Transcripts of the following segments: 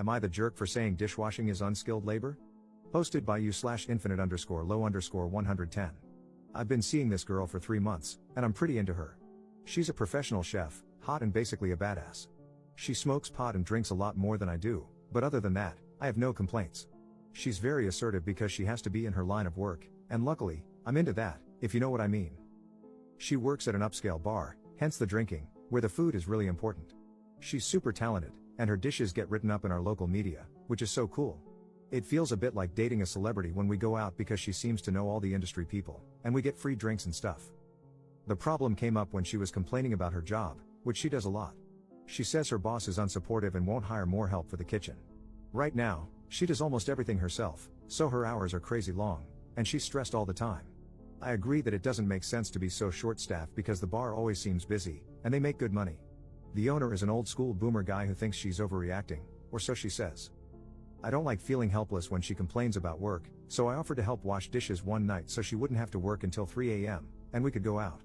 Am I the jerk for saying dishwashing is unskilled labor? Posted by you/infinite_low_110. I've been seeing this girl for 3 months, and I'm pretty into her. She's a professional chef, hot and basically a badass. She smokes pot and drinks a lot more than I do, but other than that, I have no complaints. She's very assertive because she has to be in her line of work, and luckily, I'm into that, if you know what I mean. She works at an upscale bar, hence the drinking, where the food is really important. She's super talented, and her dishes get written up in our local media, which is so cool. It feels a bit like dating a celebrity when we go out because she seems to know all the industry people, and we get free drinks and stuff. The problem came up when she was complaining about her job, which she does a lot. She says her boss is unsupportive and won't hire more help for the kitchen. Right now, she does almost everything herself, so her hours are crazy long, and she's stressed all the time. I agree that it doesn't make sense to be so short-staffed because the bar always seems busy, and they make good money. The owner is an old-school boomer guy who thinks she's overreacting, or so she says. I don't like feeling helpless when she complains about work, so I offered to help wash dishes one night so she wouldn't have to work until 3 a.m., and we could go out.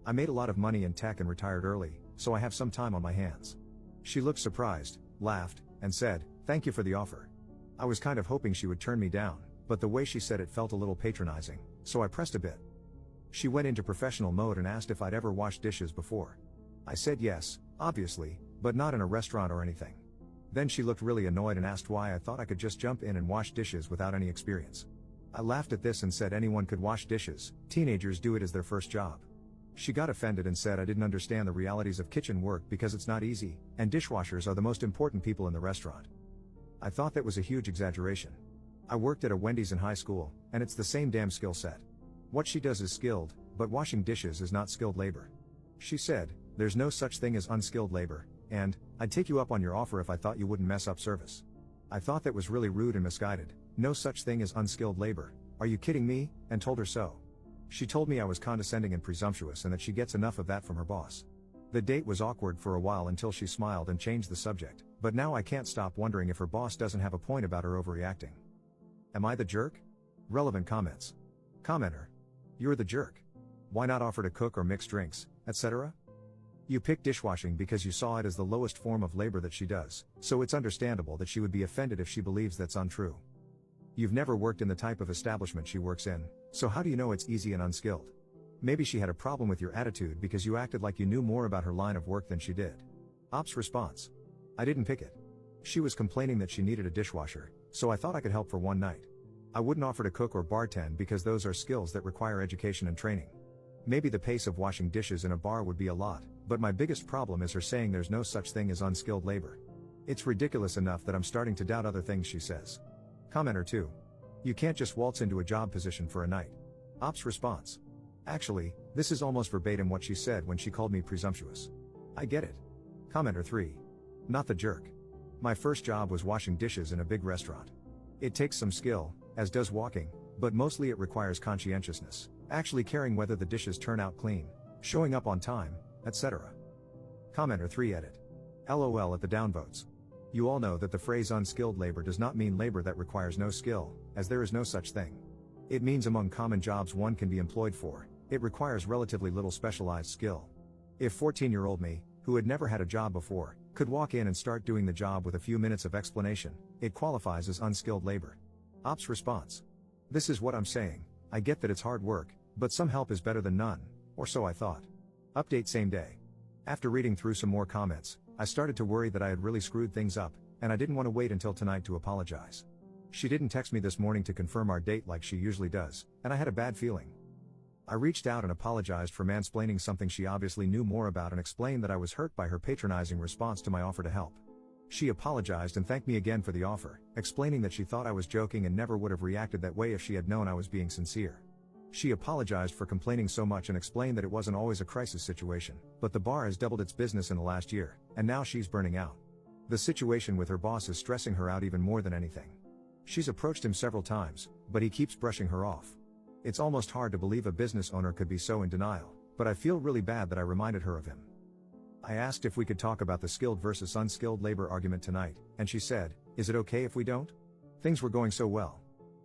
I made a lot of money in tech and retired early, so I have some time on my hands. She looked surprised, laughed, and said, "Thank you for the offer." I was kind of hoping she would turn me down, but the way she said it felt a little patronizing, so I pressed a bit. She went into professional mode and asked if I'd ever washed dishes before. I said yes, obviously, but not in a restaurant or anything. Then she looked really annoyed and asked why I thought I could just jump in and wash dishes without any experience. I laughed at this and said anyone could wash dishes, teenagers do it as their first job. She got offended and said I didn't understand the realities of kitchen work because it's not easy, and dishwashers are the most important people in the restaurant. I thought that was a huge exaggeration. I worked at a Wendy's in high school, and it's the same damn skill set. What she does is skilled, but washing dishes is not skilled labor. She said, "There's no such thing as unskilled labor, and I'd take you up on your offer if I thought you wouldn't mess up service." I thought that was really rude and misguided. No such thing as unskilled labor. Are you kidding me? And told her so. She told me I was condescending and presumptuous and that she gets enough of that from her boss. The date was awkward for a while until she smiled and changed the subject, but now I can't stop wondering if her boss doesn't have a point about her overreacting. Am I the jerk? Relevant comments. Commenter. You're the jerk. Why not offer to cook or mix drinks, etc.? You picked dishwashing because you saw it as the lowest form of labor that she does, so it's understandable that she would be offended if she believes that's untrue. You've never worked in the type of establishment she works in, so how do you know it's easy and unskilled? Maybe she had a problem with your attitude because you acted like you knew more about her line of work than she did. Ops response. I didn't pick it. She was complaining that she needed a dishwasher, so I thought I could help for one night. I wouldn't offer to cook or bartend because those are skills that require education and training. Maybe the pace of washing dishes in a bar would be a lot, but my biggest problem is her saying there's no such thing as unskilled labor. It's ridiculous enough that I'm starting to doubt other things she says. Commenter 2. You can't just waltz into a job position for a night. Ops response. Actually, this is almost verbatim what she said when she called me presumptuous. I get it. Commenter 3. Not the jerk. My first job was washing dishes in a big restaurant. It takes some skill, as does walking, but mostly it requires conscientiousness, actually caring whether the dishes turn out clean, showing up on time, etc. Commenter 3 edit. LOL at the downvotes. You all know that the phrase unskilled labor does not mean labor that requires no skill, as there is no such thing. It means among common jobs one can be employed for, it requires relatively little specialized skill. If 14-year-old me, who had never had a job before, could walk in and start doing the job with a few minutes of explanation, it qualifies as unskilled labor. Ops response. This is what I'm saying, I get that it's hard work, but some help is better than none, or so I thought. Update same day. After reading through some more comments, I started to worry that I had really screwed things up, and I didn't want to wait until tonight to apologize. She didn't text me this morning to confirm our date like she usually does, and I had a bad feeling. I reached out and apologized for mansplaining something she obviously knew more about and explained that I was hurt by her patronizing response to my offer to help. She apologized and thanked me again for the offer, explaining that she thought I was joking and never would have reacted that way if she had known I was being sincere. She apologized for complaining so much and explained that it wasn't always a crisis situation, but the bar has doubled its business in the last year, and now she's burning out. The situation with her boss is stressing her out even more than anything. She's approached him several times, but he keeps brushing her off. It's almost hard to believe a business owner could be so in denial, but I feel really bad that I reminded her of him. I asked if we could talk about the skilled versus unskilled labor argument tonight, and she said, "Is it okay if we don't?" Things were going so well.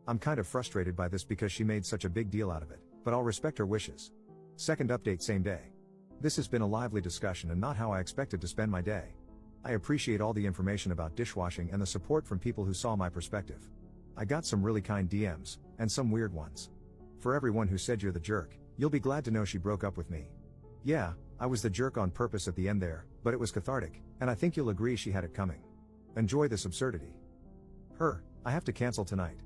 I'm kind of frustrated by this because she made such a big deal out of it, but I'll respect her wishes. Second update same day. This has been a lively discussion and not how I expected to spend my day. I appreciate all the information about dishwashing and the support from people who saw my perspective. I got some really kind DMs, and some weird ones. For everyone who said you're the jerk, you'll be glad to know she broke up with me. Yeah, I was the jerk on purpose at the end there, but it was cathartic, and I think you'll agree she had it coming. Enjoy this absurdity. Her, I have to cancel tonight.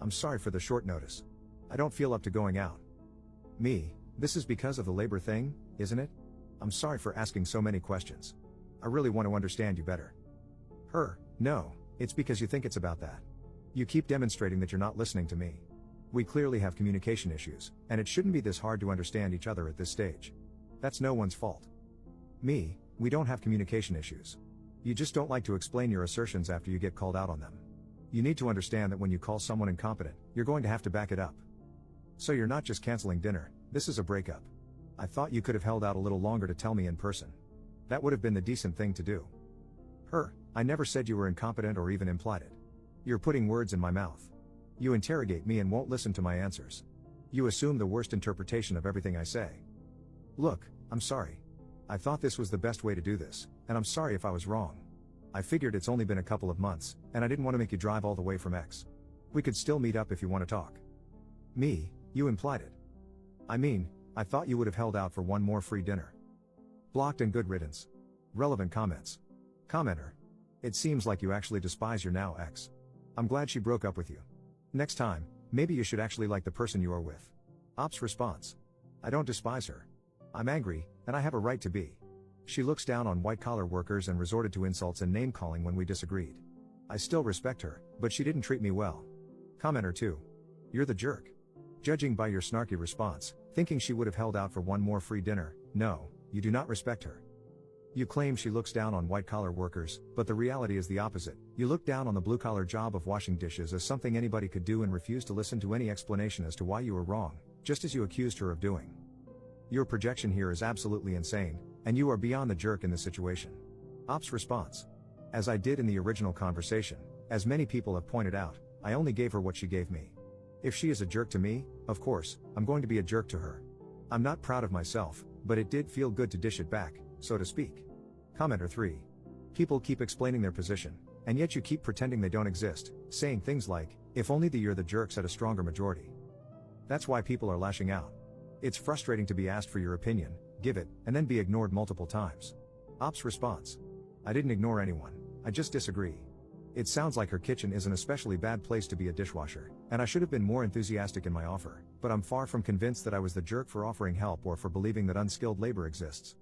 I'm sorry for the short notice. I don't feel up to going out. Me, this is because of the labor thing, isn't it? I'm sorry for asking so many questions. I really want to understand you better. Her, no, it's because you think it's about that. You keep demonstrating that you're not listening to me. We clearly have communication issues, and it shouldn't be this hard to understand each other at this stage. That's no one's fault. Me, we don't have communication issues. You just don't like to explain your assertions after you get called out on them. You need to understand that when you call someone incompetent, you're going to have to back it up. So you're not just canceling dinner, this is a breakup. I thought you could have held out a little longer to tell me in person. That would have been the decent thing to do. Her, I never said you were incompetent or even implied it. You're putting words in my mouth. You interrogate me and won't listen to my answers. You assume the worst interpretation of everything I say. Look, I'm sorry. I thought this was the best way to do this, and I'm sorry if I was wrong. I figured it's only been a couple of months, and I didn't want to make you drive all the way from X. We could still meet up if you want to talk. Me, you implied it. I mean, I thought you would have held out for one more free dinner. Blocked and good riddance. Relevant comments. Commenter. It seems like you actually despise your now ex. I'm glad she broke up with you. Next time, maybe you should actually like the person you are with. Ops response. I don't despise her. I'm angry, and I have a right to be. She looks down on white-collar workers and resorted to insults and name-calling when we disagreed. I still respect her, but she didn't treat me well. Commenter 2. You're the jerk. Judging by your snarky response, thinking she would have held out for one more free dinner, no, you do not respect her. You claim she looks down on white-collar workers, but the reality is the opposite. You look down on the blue-collar job of washing dishes as something anybody could do and refuse to listen to any explanation as to why you were wrong, just as you accused her of doing. Your projection here is absolutely insane, and you are beyond the jerk in this situation. Ops response. As I did in the original conversation, as many people have pointed out, I only gave her what she gave me. If she is a jerk to me, of course, I'm going to be a jerk to her. I'm not proud of myself, but it did feel good to dish it back, so to speak. Commenter 3. People keep explaining their position, and yet you keep pretending they don't exist, saying things like, if only the you're the jerks had a stronger majority. That's why people are lashing out. It's frustrating to be asked for your opinion, give it, and then be ignored multiple times. Ops response. I didn't ignore anyone, I just disagree. It sounds like her kitchen is an especially bad place to be a dishwasher, and I should have been more enthusiastic in my offer, but I'm far from convinced that I was the jerk for offering help or for believing that unskilled labor exists.